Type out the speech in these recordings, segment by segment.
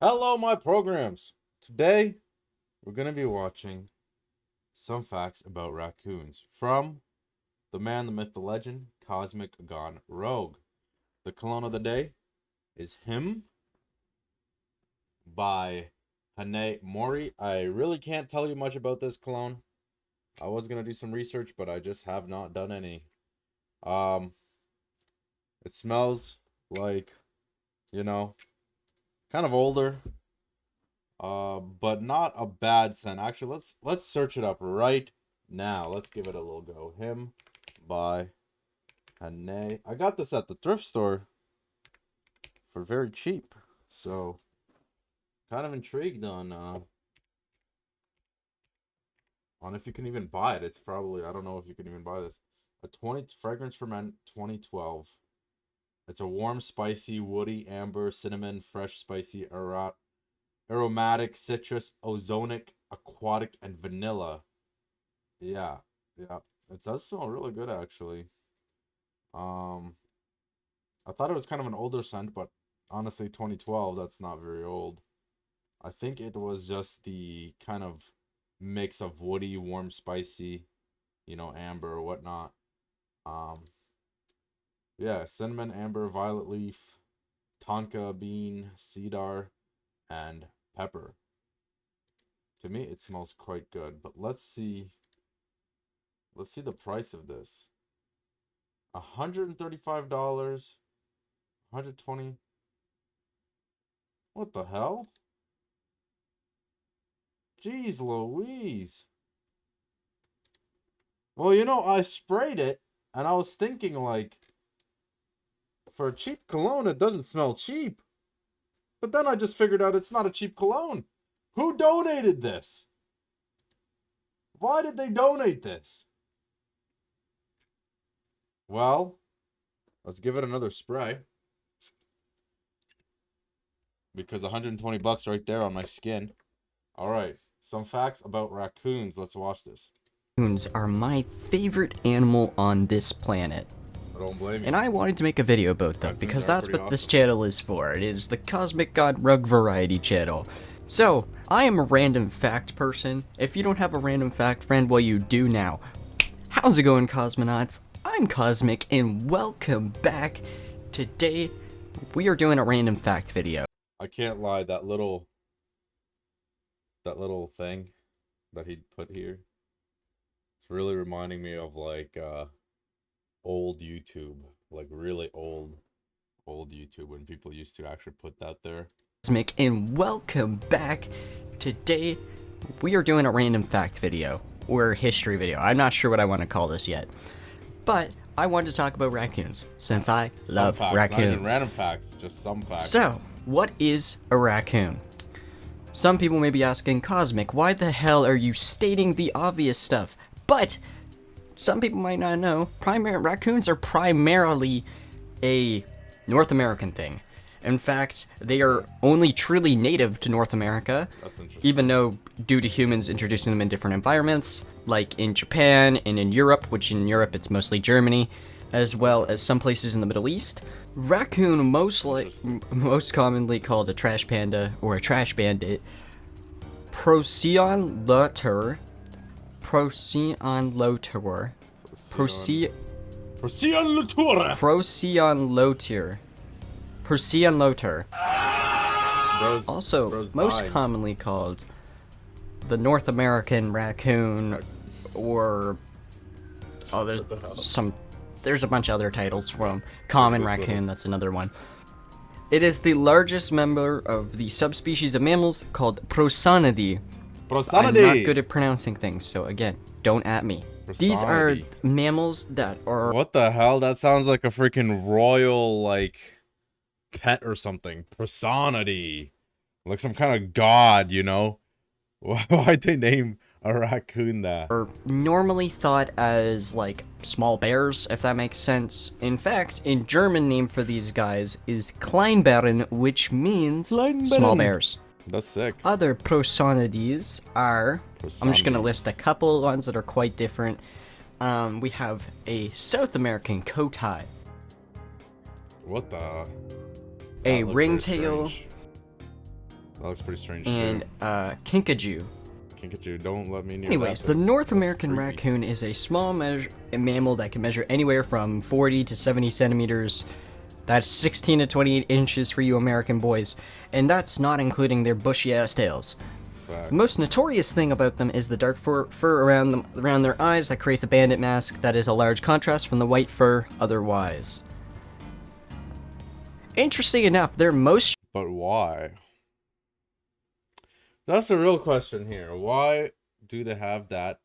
Hello, my programs. Today, we're going to be watching some facts about raccoons from the man, the myth, the legend, Cosmic Gone Rogue. The cologne of the day is Him by Hane Mori. I really can't tell you much about this cologne. I was going to do some research, but I just have not done any. It smells like, you know, kind of older. But not a bad scent. Actually, let's search it up right now. Let's give it a little go. Him by Hane. I got this at the thrift store for very cheap. So kind of intrigued on if you can even buy it. It's probably, I don't know if you can even buy this. A 20 fragrance for men 2012. It's a warm, spicy, woody, amber, cinnamon, fresh, spicy, aromatic, citrus, ozonic, aquatic, and vanilla. Yeah, yeah. It does smell really good actually. Um, I thought it was kind of an older scent, but honestly, 2012, that's not very old. I think it was just the kind of mix of woody, warm, spicy, amber or whatnot. Um, yeah, cinnamon, amber, violet leaf, tonka bean, cedar, and pepper. To me, it smells quite good, but let's see. Let's see the price of this. $135, 120. What the hell? Jeez Louise. Well, I sprayed it, and I was thinking, like, for a cheap cologne, it doesn't smell cheap. But then I just figured out it's not a cheap cologne. Who donated this? Why did they donate this? Well, let's give it another spray. Because 120 bucks right there on my skin. All right, some facts about raccoons. Let's watch this. Raccoons are my favorite animal on this planet. I don't blame you. And I wanted to make a video about them because that's what this channel is for. It is the CosmicGoneRogue variety channel. So, I am a random fact person. If you don't have a random fact friend, well, you do now. How's it going, cosmonauts? I'm Cosmic, and welcome back. Today, we are doing a random fact video. I can't lie, that little thing that he put here, it's really reminding me of like old YouTube, like really old YouTube, when people used to actually put that there. Cosmic, and welcome back. Today, we are doing a random fact video, or history video. I'm not sure what I want to call this yet, but I wanted to talk about raccoons, since I love facts, raccoons. not even random facts, just some facts. So, what is a raccoon? Some people may be asking, Cosmic, why the hell are you stating the obvious stuff? But some people might not know, raccoons are primarily a North American thing. In fact, they are only truly native to North America, even though due to humans introducing them in different environments, like in Japan and in Europe, which in Europe it's mostly Germany, as well as some places in the Middle East. Raccoon, most commonly called a trash panda or a trash bandit, Procyon loter, also most commonly called the North American raccoon, or there's a bunch of other titles from common raccoon, that's another one. It is the largest member of the subspecies of mammals called Prosonidae. I'm not good at pronouncing things, so again, don't at me. These are mammals that are... What the hell? That sounds like a freaking royal, like, pet or something. Prosonidae. Like some kind of god, Why'd they name a raccoon that? Are normally thought as, like, small bears, if that makes sense. In fact, in German name for these guys is Kleinbären, which means small bears. That's sick. Other Prosonides are... I'm just gonna list a couple ones that are quite different. We have a South American coati. What the? A ringtail. That looks pretty strange and too. kinkajou. Kinkajou, don't let me near Anyways, that the thing. North That's American creepy. raccoon is a small mammal that can measure anywhere from 40 to 70 centimeters. That's 16 to 28 inches for you American boys, and that's not including their bushy-ass tails. Fact. The most notorious thing about them is the dark fur around their eyes that creates a bandit mask that is a large contrast from the white fur otherwise. Interesting enough, their most But why? That's the real question here. Why do they have that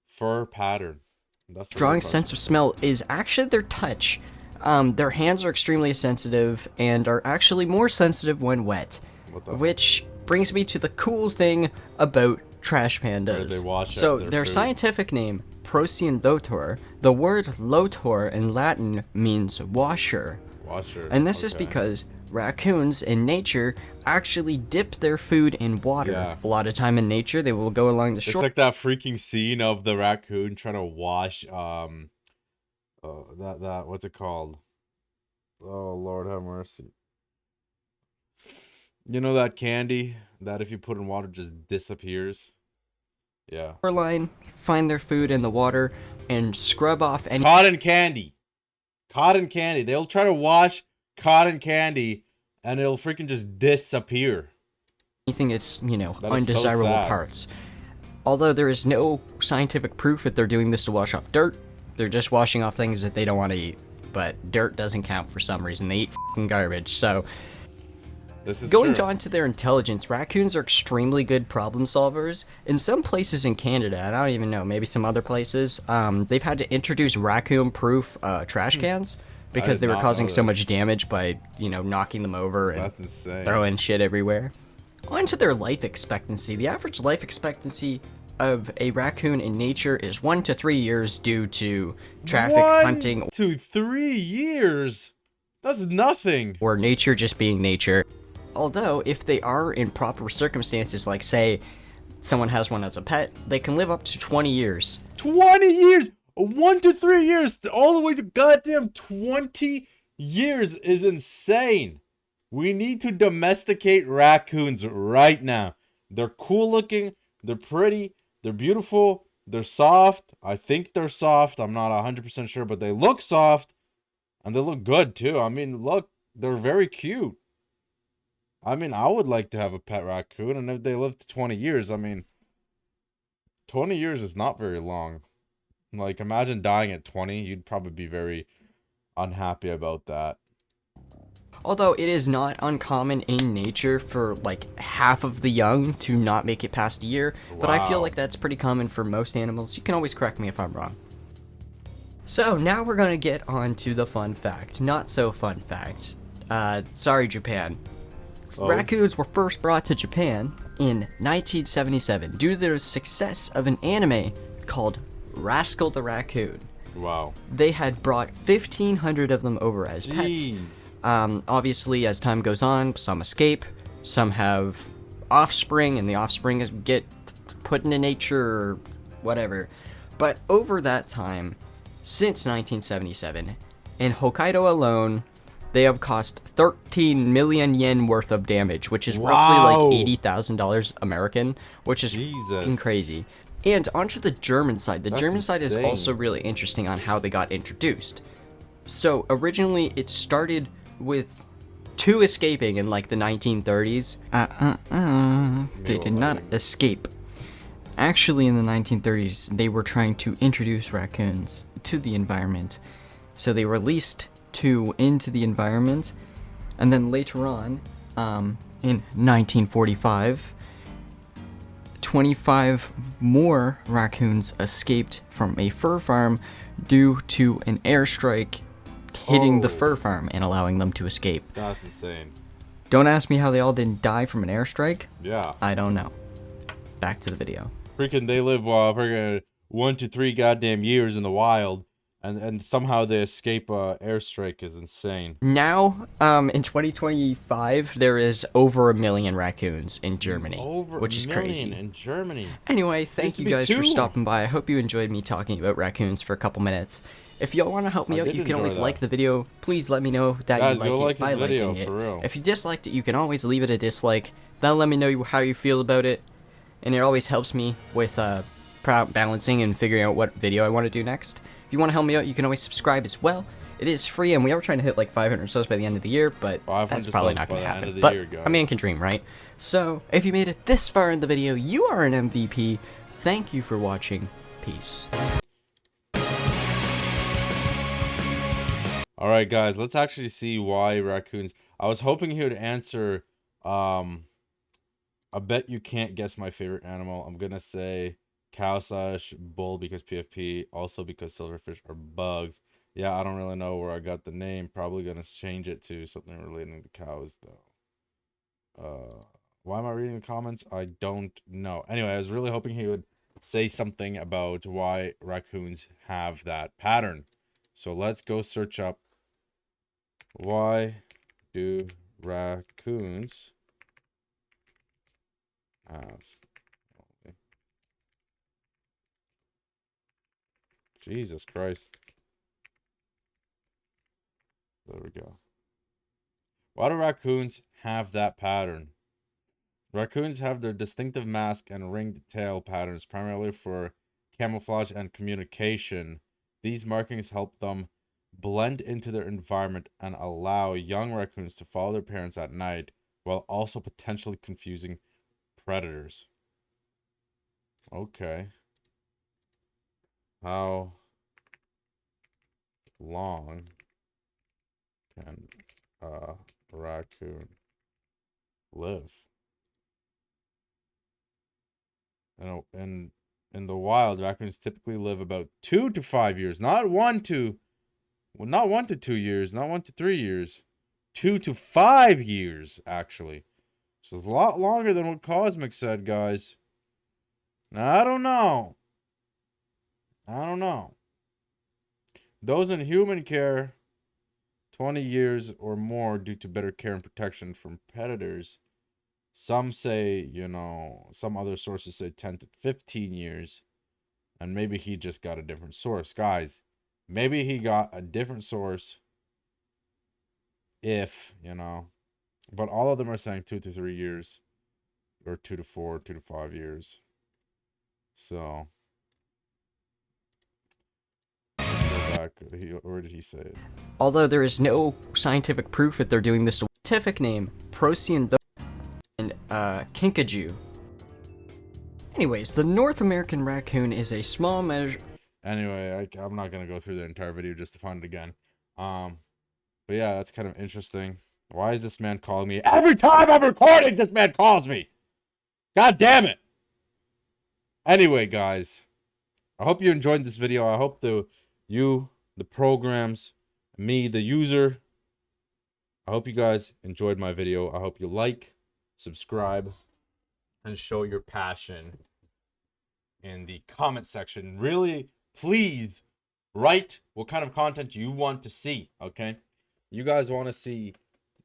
fur pattern? That's the real strong question. sense of smell is actually their touch. Their hands are extremely sensitive and are actually more sensitive when wet, What the which brings me to the cool thing about trash pandas. They wash So out their food. scientific name, Procyon lotor, the word lotor in Latin means washer. Washer. And this is Okay. because raccoons in nature actually dip their food in water. Yeah. A lot of time in nature, they will go along the It's shore. like that freaking scene of the raccoon trying to wash that what's it called? Oh Lord have mercy. You know that candy that if you put in water just disappears? Yeah. Shoreline, find their food in the water, and scrub off Cotton candy. Cotton candy. They'll try to wash cotton candy and it'll freaking just disappear. anything it's, That is so undesirable sad. parts. Although there is no scientific proof that they're doing this to wash off dirt, they're just washing off things that they don't want to eat. But dirt doesn't count for some reason. They eat f***ing garbage, so... This is Going true. on to their intelligence, raccoons are extremely good problem solvers. In some places in Canada, and I don't even know, maybe some other places, they've had to introduce raccoon-proof trash cans because did they were not causing know so much this. damage by, knocking them over and That's insane. throwing shit everywhere. On to their life expectancy. The average life expectancy of a raccoon in nature is 1 to 3 years due to traffic, 1 hunting, to 3 years. That's nothing. or nature just being nature. Although, if they are in proper circumstances, like say, someone has one as a pet, they can live up to 20 years. 20 years. 1 to 3 years. All the way to goddamn 20 years is insane. We need to domesticate raccoons right now. They're cool looking. They're pretty. They're beautiful. They're soft. I think they're soft. I'm not 100% sure, but they look soft. And they look good too. I mean, look, they're very cute. I mean, I would like to have a pet raccoon. And if they live to 20 years, I mean, 20 years is not very long. Like, imagine dying at 20. You'd probably be very unhappy about that. Although it is not uncommon in nature for like half of the young to not make it past a year, but I feel Wow. like that's pretty common for most animals. You can always correct me if I'm wrong. So now we're gonna get on to the fun fact. Not so fun fact. Sorry Japan. Oh. Raccoons were first brought to Japan in 1977 due to the success of an anime called Rascal the Raccoon. Wow. They had brought 1,500 of them over as pets. Jeez. Obviously, as time goes on, some escape, some have offspring, and the offspring get put into nature or whatever. But over that time, since 1977, in Hokkaido alone, they have cost 13 million yen worth of damage, which is roughly Wow. like $80,000 American, which is Jesus. fucking crazy. And onto the German side. The That's German side is insane. also really interesting on how they got introduced. So originally it started with 2 escaping in like the 1930s. They did not escape. Actually, in the 1930s, they were trying to introduce raccoons to the environment. So they released 2 into the environment, and then later on, in 1945, 25 more raccoons escaped from a fur farm due to an airstrike hitting the Oh. fur farm and allowing them to escape. That's insane. Don't ask me how they all didn't die from an airstrike. Yeah. I don't know. Back to the video. Freaking, they live freaking 1 to 3 goddamn years in the wild. And somehow they escape airstrike is insane. Now, in 2025, there is over 1 million raccoons in Germany, Over which is a million crazy. in Germany. Anyway, used thank to you be guys for 2. stopping by. I hope you enjoyed me talking about raccoons for a couple minutes. If y'all want to help me I out, did you can enjoy always that. like the video. Please let me know that Guys, you you'll like like it by his video, liking it. for real. If you disliked it, you can always leave it a dislike. That'll let me know how you feel about it, and it always helps me with balancing and figuring out what video I want to do next. If you want to help me out, you can always subscribe as well. It is free, and we are trying to hit like 500 subs by the end of the year, but that's probably not going to happen. But a man can dream, right? So, if you made it this far in the video, you are an MVP. Thank you for watching. Peace. Alright, guys, let's actually see why raccoons... I was hoping he would answer, I bet you can't guess my favorite animal. I'm gonna say cow/bull because PFP, also because silverfish are bugs. Yeah, I don't really know where I got the name. Probably gonna change it to something relating to cows, though. Why am I reading the comments? I don't know. Anyway, I was really hoping he would say something about why raccoons have that pattern. So let's go search up why do raccoons have... Jesus Christ. There we go. Why do raccoons have that pattern? Raccoons have their distinctive mask and ringed tail patterns primarily for camouflage and communication. These markings help them blend into their environment and allow young raccoons to follow their parents at night while also potentially confusing predators. Okay. How long can a raccoon live? In the wild, raccoons typically live about 2 to 5 years, not 1 to 2 years, not 1 to 3 years, 2 to 5 years actually. So it's a lot longer than what Cosmic said, guys. Now, I don't know. Those in human care, 20 years or more due to better care and protection from predators. Some say, some other sources say 10 to 15 years. And maybe he just got a different source. Guys, maybe he got a different source but all of them are saying 2 to 3 years or 2 to 4, 2 to 5 years. So, go back. Where did he say it? Although there is no scientific proof that they're doing this, scientific name, Procyon and Kinkajou. Anyways, the North American raccoon is a small measure... Anyway, I'm not going to go through the entire video just to find it again. But yeah, that's kind of interesting. Why is this man calling me? Every time I'm recording, this man calls me! God damn it! Anyway, guys, I hope you enjoyed this video. I hope the programs, me, the user, I hope you guys enjoyed my video. I hope you like, subscribe, and show your passion in the comment section. Really, please write what kind of content you want to see, okay? You guys want to see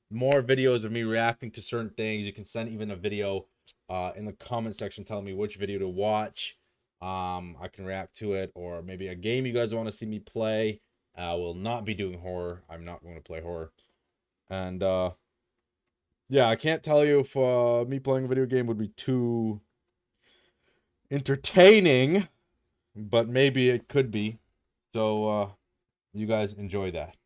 more videos of me reacting to certain things. You can send even a video in the comment section telling me which video to watch. I can react to it, or maybe a game you guys want to see me play. I will not be doing horror. I'm not going to play horror. And yeah, I can't tell you if me playing a video game would be too entertaining, but maybe it could be. So you guys enjoy that.